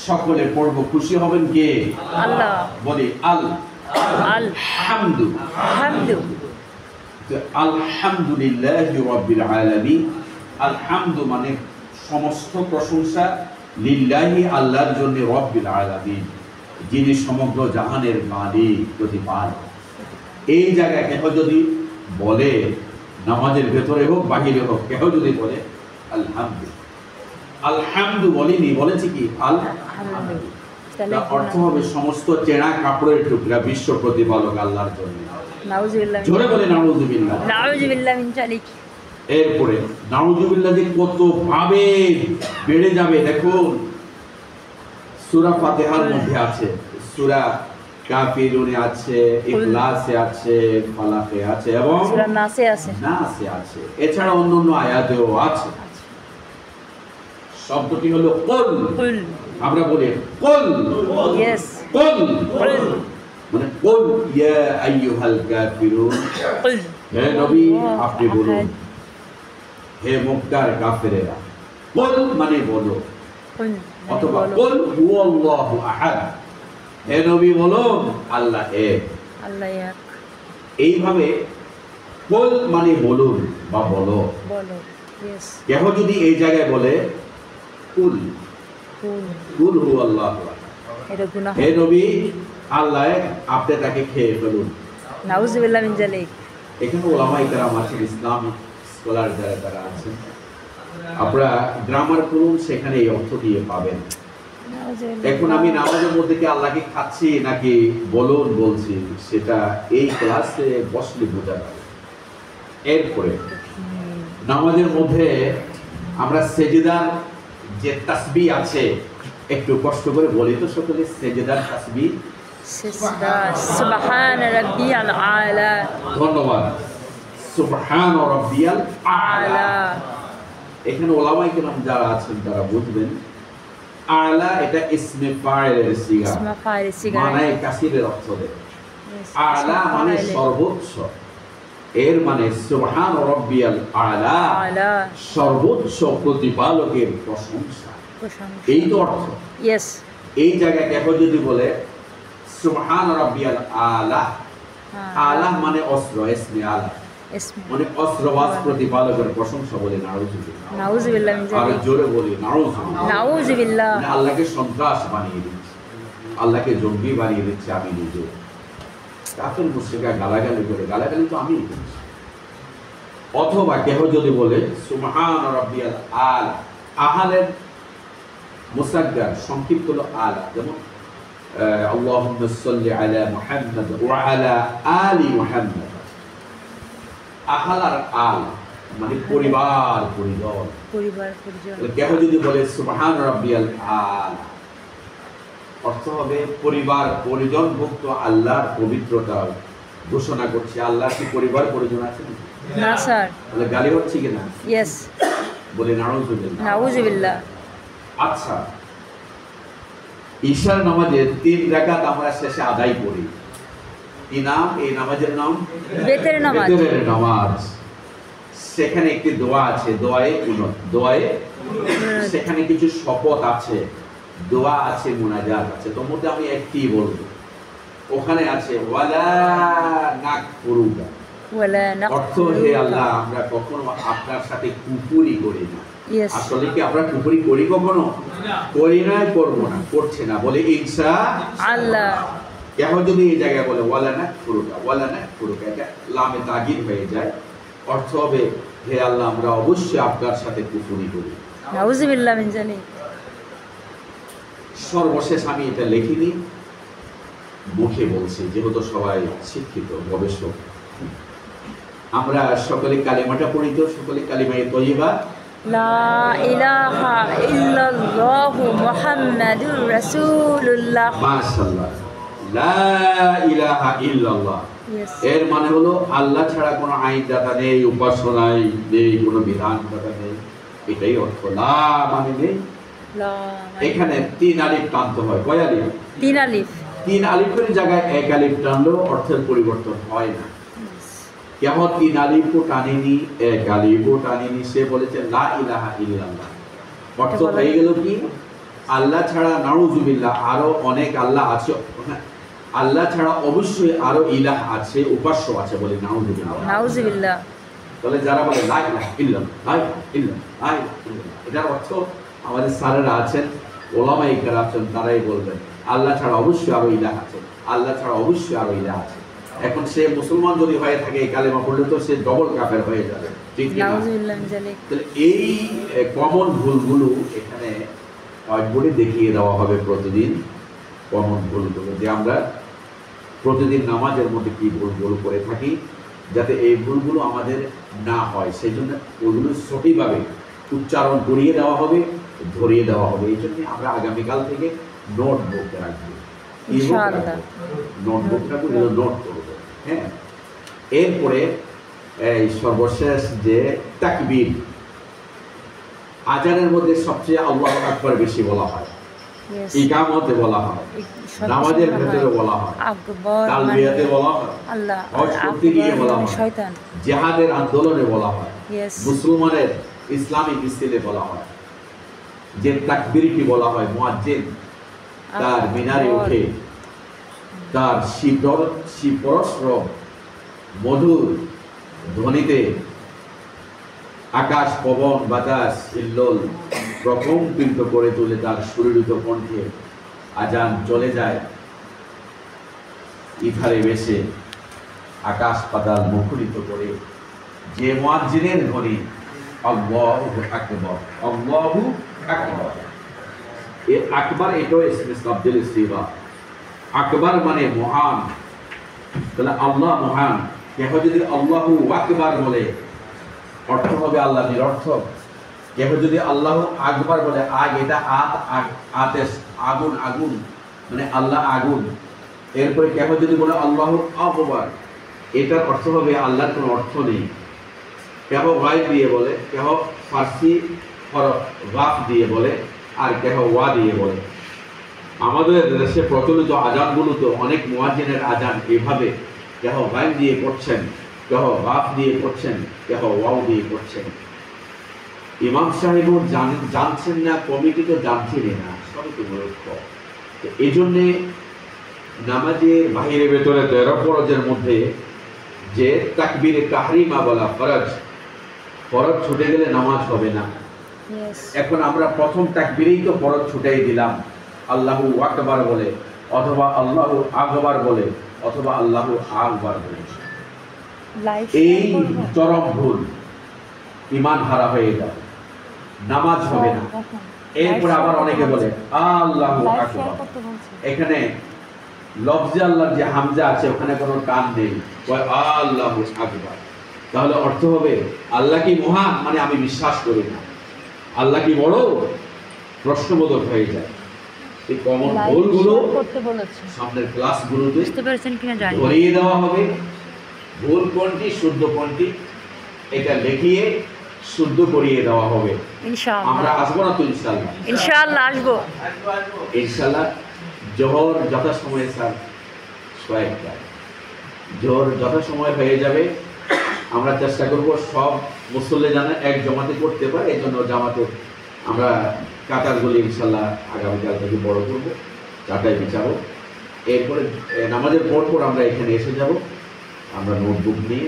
সকলে পড়ব, খুশি হবেন কে? আল্লাহ। বলি আল হামদু। হামদু। আলহামদুলিল্লাহি রাব্বিল আলামিন। আলহামদু মানে সমস্ত প্রশংসা, লিল্লাহি আল্লাহর জন্য, রাব্বিল আলামিন যিনি সমগ্র জাহানের মালিক প্রতিপালক। এই জায়গায় কেহ যদি বলে, নামাজের ভেতরে হোক বাহিরে হোক, কেহ যদি বলে আলহামদু, আলহামদু বলিনি, বলেছি কি আলহামদু, তার অর্থ হবে সমস্ত চেনা কাপড়ের টুকরা বিশ্ব প্রতিপালক আল্লাহর জন্য। নাউজুবিল্লাহ। জোরে বলে নাউজুবিল্লাহ। নাউজুবিল্লাহ মিন যালিক। এরপরে নাউজুবিল্লাহ যে কত ভাবে বেড়ে যাবে দেখুন। সূরা ফাতিহার মধ্যে আছে, সূরা কাফিরুনে আছে, ইখলাসে আছে, ফালাকে আছে এবং সূরা নাসে আছে। নাসে আছে। এছাড়া অন্যান্য আয়াতেও আছে। শব্দটি হলো কুল। কুল। আমরা বলি কুল। ইয়েস। কুল। কুল। মানে কুল ইয়া আইয়ুহাল কাফিরুন। কুল। হে নবী আপনি বলুন, হে মক্কার কাফেরেরা। কুল মানে বলো, কুল অথবা কুল হুয়াল্লাহু আহাদ, হে নবী বলুন আল্লাহ এক। আল্লাহ এক। এইভাবে কুল মানে বলুন বা বলো। বলো। ইয়েস। কেহ যদি এই জায়গায় বলে কুল, কুল, কুল হুয়াল্লাহু আহাদ, এটা গুনাহ। হে নবী আল্লাহ এক, আপনি তাকে খেয়ে ফেলুন। নাউজুবিল্লাহ মিন যালিক। এখানে ওলামায়ে কেরাম আছেন, ইসলামিক স্কলার যারা আছেন, আপনারা গ্রামার করুন, সেখানে এই অর্থ দিয়ে পাবেন। এখন আমি নামাজের মধ্যে কি আল্লাহকে খাচ্ছি নাকি বলুন বলছি, সেটা এই ক্লাসে বসলে বোঝা যাবে। এরপরে নামাজের মধ্যে আমরা সেজদার যে তাসবিহ আছে, একটু কষ্ট করে বলি তো সকলে, সেজদার তাসবিহ। সুবহান রাব্বিয়াল আলা। ধন্যবাদ। সুবহান রাব্বিয়াল আলা। এখানে ওলামায়ে কেরাম যারা আছেন তারা বুঝবেন, আলা এটা ইসমে ফাইলের সিগা, ইসমে ফাইলের সিগা, মানে কাসিরের অর্থ দেয়। আলা মানে সর্বোচ্চ, এর মানে সুবহান রাব্বিয়াল আলা, সর্বোচ্চ প্রতিপালকের প্রশংসা, এই তো অর্থ। ইয়েস। এই জায়গায় কেহ যদি বলে সুবহান রাব্বিয়াল আলা, আলা মানে অস্ত্র, ইসমে আলা মানে অস্ত্রবাজ প্রতিপালকের প্রশংসা, বলে নাউজুবিল্লাহ। নাউজুবিল্লাহ মিন যালিক। আর জোরে বলি নাউজুবিল্লাহ। নাউজুবিল্লাহ। মানে আল্লাহকে সন্ত্রাস বানিয়ে দিচ্ছে, আল্লাহকে জঙ্গি বানিয়ে দিচ্ছে আমি নিজে। কাফের মুশরিকরা গালাগালি করে, গালাগালি তো আমি করছি। অথবা কেহ যদি বলে সুবহান রাব্বিয়াল আলা, আহালের মুসাগগার সংক্ষিপ্ত হলো আলা, যেমন আল্লাহুম্মা সাল্লি আলা মুহাম্মাদ ওয়া আলা আলি মুহাম্মাদ। আহাল আর আল মানে পরিবার পরিজন, পরিবার পরিজন। কেহ যদি বলে সুবহান রাব্বিয়াল আল, অর্থ হবে পরিবার পরিজন ভুক্ত আল্লাহর পবিত্রতা ঘোষণা করছে। আল্লাহর কি পরিবার পরিজন আছে না স্যার? তাহলে গালি হচ্ছে কিনা? ইয়েস। বলে নাউজুবিল্লাহ। নাউজুবিল্লাহ। আচ্ছা, ঈশার নামাজের 3 রাকাত আমরা শেষে আদায় করি। কি নাম এই নামাজের নাম? বেতের নামাজ। বেতের নামাজ। সেখানে একটি দোয়া আছে, দোয়ায়ে কুনুত, দোয়ায়ে সেখানে কিছু শপথ আছে, দোয়া আছে, মুনাজাত আছে। তোর মধ্যে আমি একটি বলবো, ওখানে আছে ওয়ালা নাকফুরুকা, ওয়ালা নাকফুরুকা, অর্থ হে আল্লাহ আমরা কখনো আপনার সাথে কুফরি করি না। আসলে কি আমরা কুফরি করি কখনো? করি না, করবো না, করছে না, বলে ইনশাআল্লাহ। এখন যদি এই জায়গায় বলে ওয়ালা নাকফুরুকা, ওয়ালা নাকফুরুকা, এটা লামে তাগিদ হয়ে যায়, অর্থ হবে হে আল্লাহ আমরা অবশ্যই আপনার সাথে কুফরি করি। নাউজুবিল্লাহ মিন যালিক। সর্বশেষ আমি এটা লিখিনি, মুখে বলছি, যেহেতু সবাই শিক্ষিত গবেষক। আমরা সকলে কালিমাটা পড়ি তো, সকলে কালিমায়ে তয়্যিবা। লা ইলাহা ইল্লাল্লাহু মুহাম্মাদুর রাসূলুল্লাহ। মাশাআল্লাহ। লা ইলাহা ইল্লাল্লাহ, এর মানে হলো আল্লাহ ছাড়া কোনো আইনদাতা নেই, উপাসনাই নেই, কোনো বিধানদাতা নেই, এটাই অর্থ। লা মানে নেই। এখানে 3 আলিফ টানতে হয়। কয় আলিফ? 3 আলিফ। 3 আলিফের জায়গায় 1 আলিফ টানলেও অর্থের পরিবর্তন হয় না। কেমন 3 আলিফও টানিনি, 1 আলিফও টানিনি, সে বলেছে লা ইলাহা ইল্লাল্লাহ। অর্থ হয়ে গেল কি? আল্লাহ ছাড়া নাউজুবিল্লাহ আরো অনেক আল্লাহ আছে, আল্লাহ ছাড়া অবশ্যই আরো ইলাহ আছে, উপাস্য আছে বলে নাউজুবিল্লাহ। নাউজুবিল্লাহ। তাহলে যারা বলে লা ইলাহা ইল্লাল্লাহ, লা ইলাহা ইল্লাল্লাহ, লা ইলাহা ইল্লাল্লাহ, এটার অর্থ আমাদের স্যারেরা আছেন, ওলামায়ে কেরাম আছেন, তারাই বলবেন আল্লাহ ছাড়া অবশ্যই আরো ইলাহ আছে, আল্লাহ ছাড়া অবশ্যই আরো ইলাহ আছে। এখন সে মুসলমান যদি হয়ে থাকে এই কালেমা পড়লে তো সে ডবল কাফের হয়ে যাবে, ঠিক কি না? নাউজুবিল্লাহ মিন যালিক। তাহলে এই কমন ভুলগুলো এখানে হোয়াইটবোর্ডে দেখিয়ে দেওয়া হবে প্রতিদিন, কমন ভুলগুলো যে আমরা প্রতিদিন নামাজের মধ্যে কি ভুলগুলো করে থাকি, যাতে এই ভুলগুলো আমাদের না হয় সেই জন্য ওগুলো সঠিকভাবে উচ্চারণ করিয়ে দেওয়া হবে, ধরিয়ে দেওয়া হবে। এই জন্য আমরা আগামীকাল থেকে নোটবুক রাখবো, ইনশাআল্লাহ নোটবুকটা নোট করবো। হ্যাঁ, এরপরে এই সর্বশেষ যে তাকবীর, আজানের মধ্যে সবচেয়ে আল্লাহু আকবার বেশি বলা হয়, Yes. ইকামতে বলা হয়, নামাজের ভেতরে বলা হয়, আকবার তালবিয়াতে বলা হয়, আল্লাহ, হজ করতে গিয়ে বলা হয়, শয়তান, জিহাদের আন্দোলনে বলা হয়, Yes. মুসলমানের ইসলামিক মিছিলে বলা হয়। যে তাকবীরটি বলা হয় মুয়াজ্জিন তার মিনারে উঠে তার শিপরস্র মধুর ধ্বনিতে আকাশ, পবন, বাতাস, ইল্লোল প্রকম্পিত করে তুলে তার সুরিত কণ্ঠে আজান চলে যায় ইথারে বেশে আকাশ পাতাল মুখরিত করে। যে মুয়াজ্জিনের ধ্বনি আল্লাহু আকবার, আল্লাহু আকবার, এ আকবার এটাও ইসমে আব্দুল ইস্তিগা, আকবার মানে মহান। তাহলে আল্লাহ মহান, কেহ যদি আল্লাহু আকবার বলে অর্থ হবে আল্লাহ নিরর্থক। কেহ যদি আল্লাহ আকবার বলে, আগ এটা আতেশ, আগুন, আগুন মানে আল্লাহ আগুন। এরপরে কেহ যদি বলে আল্লাহু আকবার, এটার অর্থ হবে আল্লাহর কোনো অর্থ নেই। কেহ গায়ব দিয়ে বলে, কেহ ফার্সি হরফ গাফ দিয়ে বলে, আর কেহ ওয়া দিয়ে বলে। আমাদের দেশে প্রচলিত আজানগুলো তো অনেক মুয়াজ্জিনের আজান এভাবে কেহ গায়ব দিয়ে করছেন, কেহ গাফ দিয়ে করছেন, কেহ ওয়াও দিয়ে করছেন। ইমাম সাহেবও জানছেন না, কমিটি তো জানছেনই না, সবই তো মূর্খ। এই জন্যে নামাজের বাহিরে ভেতরে 13 ফরজের মধ্যে যে তাকবীরে তাহরিমা বলা ফরজ, ফরজ ছুটে গেলে নামাজ হবে না। Yes. এখন আমরা প্রথম তাকবীরেই তো ফরজ ছুটাই দিলাম, আল্লাহু আকবার বলে, অথবা আল্লাহু আকবার বলে, অথবা আল্লাহু আকবার বলে। Live এই share করবো? চরম ভুল, ঈমান হারা হয়ে যাবে, নামাজ হবে না। এরপরে আবার অনেকে বলে আল্লাহু Live আকবার, share করতে বলছে। এখানে লফজে আল্লাহর যে হামজা আছে ওখানে কোনো টান নেই, কয় আল্লাহু আকবার। তাহলে অর্থ হবে আল্লাহ কি মহান, মানে আমি বিশ্বাস করি না। আল্লাহ কি বড়, প্রশ্নবোধক হয়ে যায়। এই কমন Live ভুলগুলো share করতে বলেছে। সামনের ক্লাসগুলোতে বুঝতে পেরেছেন কিনা জানি না। ধরিয়ে দেওয়া হবে। ভুল কোনটি, শুদ্ধ কোনটি, এটা লিখিয়ে শুদ্ধ করিয়ে দেওয়া হবে। ইনশাআল্লাহ আমরা আসবো না তো ইনশাআল্লাহ? ইনশাআল্লাহ আসবো। ইনশাআল্লাহ জোহর যথাসময়ে স্যার সোয়াইটা জোহর যথাসময় হয়ে যাবে। আমরা চেষ্টা করব সব মুসল্লি যেন এক জমাতে করতে পারে, এই জন্য জামাতে আমরা কাতারগুলি ইনশাআল্লাহ আগামীকাল থেকে বড় করব, চাটাই বিছাবো। এরপরে নামাজের পর আমরা এখানে এসে যাব, আমরা নোটবুক নিয়ে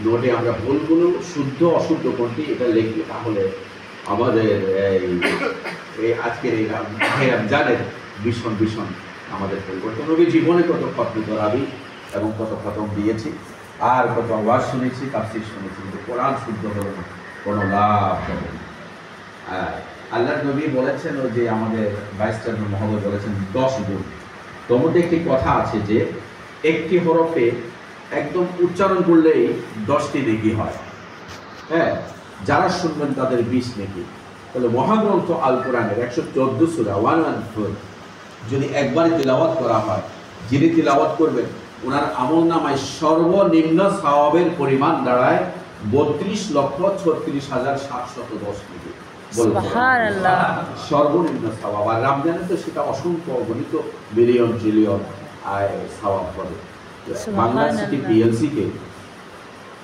নোটে আমরা ভুলগুলো শুদ্ধ অশুদ্ধ কোনটি এটা লিখি, তাহলে আমাদের এই আজকের এই রমজানের ভীষণ ভীষণ আমাদের পরিবর্তন হবে। জীবনে কত খতম করাবি এবং কত খতম দিয়েছি, আর কত আওয়াজ শুনেছি, তাফসীর শুনেছি, কিন্তু কোরআন শুদ্ধ হলো না, কোনো লাভ হবে না। আল্লাহর নবী বলেছেন, ও যে আমাদের ভাইস চেয়ারম্যান মহোদয় বলেছেন 10 গুণ। তোর মধ্যে একটি কথা আছে যে একটি হরফে একদম উচ্চারণ করলেই 10টি নেকি হয়। হ্যাঁ, যারা শুনবেন তাদের 20 নেকি। তাহলে মহাগ্রন্থ আল কোরআনের 114 সূরা 114 যদি একবারই তিলাওয়াত করা হয়, যিনি তিলাওয়াত করবেন ওনার আমলনামায় সর্বনিম্ন সওয়াবের পরিমাণ দাঁড়ায় 32,36,710 নেকি। সুবহানাল্লাহ। সর্বনিম্ন সওয়াব। আর রমজানে তো সেটা অসংখ্য অগণিত মিলিয়ন ট্রিলিয়ন সওয়াব হবে। বাংলা সিটি পিএলসি কে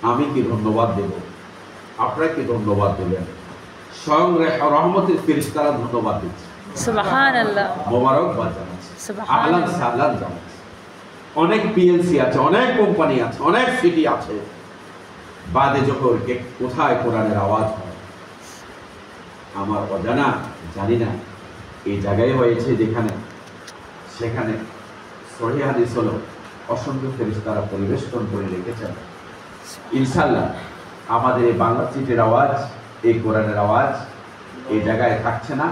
আমি কি ধন্যবাদ দেব, আপনারা কি ধন্যবাদ দেবেন, স্বয়ং রহমতের ফেরেশতারা ধন্যবাদ দিচ্ছে। সুবহানাল্লাহ। মোবারকবাদ জানাচ্ছি, সুবহানাল্লাহ। আহলান সাহলান জানাচ্ছি। অনেক পিএলসি আছে, অনেক কোম্পানি আছে, অনেক সিটি আছে, বাদে যখন কোথায় কোরআনের আওয়াজ হয় আমার অজানা, জানি না এই জায়গায় হয়েছে যেখানে, সেখানে সহিহ হাদিস হলো অসংখ্য ফেরেশতারা পরিবেষ্টন করে রেখেছেন। ইনশাআল্লাহ আমাদের এই বাংলা সিটির আওয়াজ, এই কোরআনের আওয়াজ এই জায়গায় থাকছে না,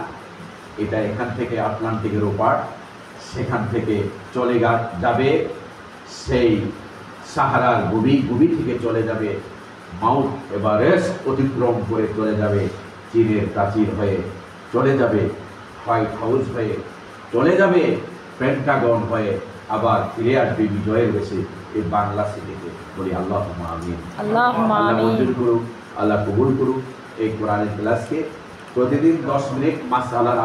এটা এখান থেকে আটলান্টিকের ওপার, সেখান থেকে চলে যাবে সেই সাহারার গভীর থেকে চলে যাবে মাউন্ট এভারেস্ট অতিক্রম করে চলে যাবে চীনের প্রাচীর হয়ে, চলে যাবে হোয়াইট হাউস হয়ে, চলে যাবে পেন্টাগন হয়ে, আবার ফিরে আসবে বিজয়ের বেশি এই বাংলা সিটিতে। বলি আল্লাহুম্মা আমিন। আল্লাহুম্মা আল্লাহ আমিন। মঞ্জুর করুক, আল্লাহ কবুল করুক এই কোরআনের ক্লাসকে। প্রতিদিন 10 মিনিট মাসআলার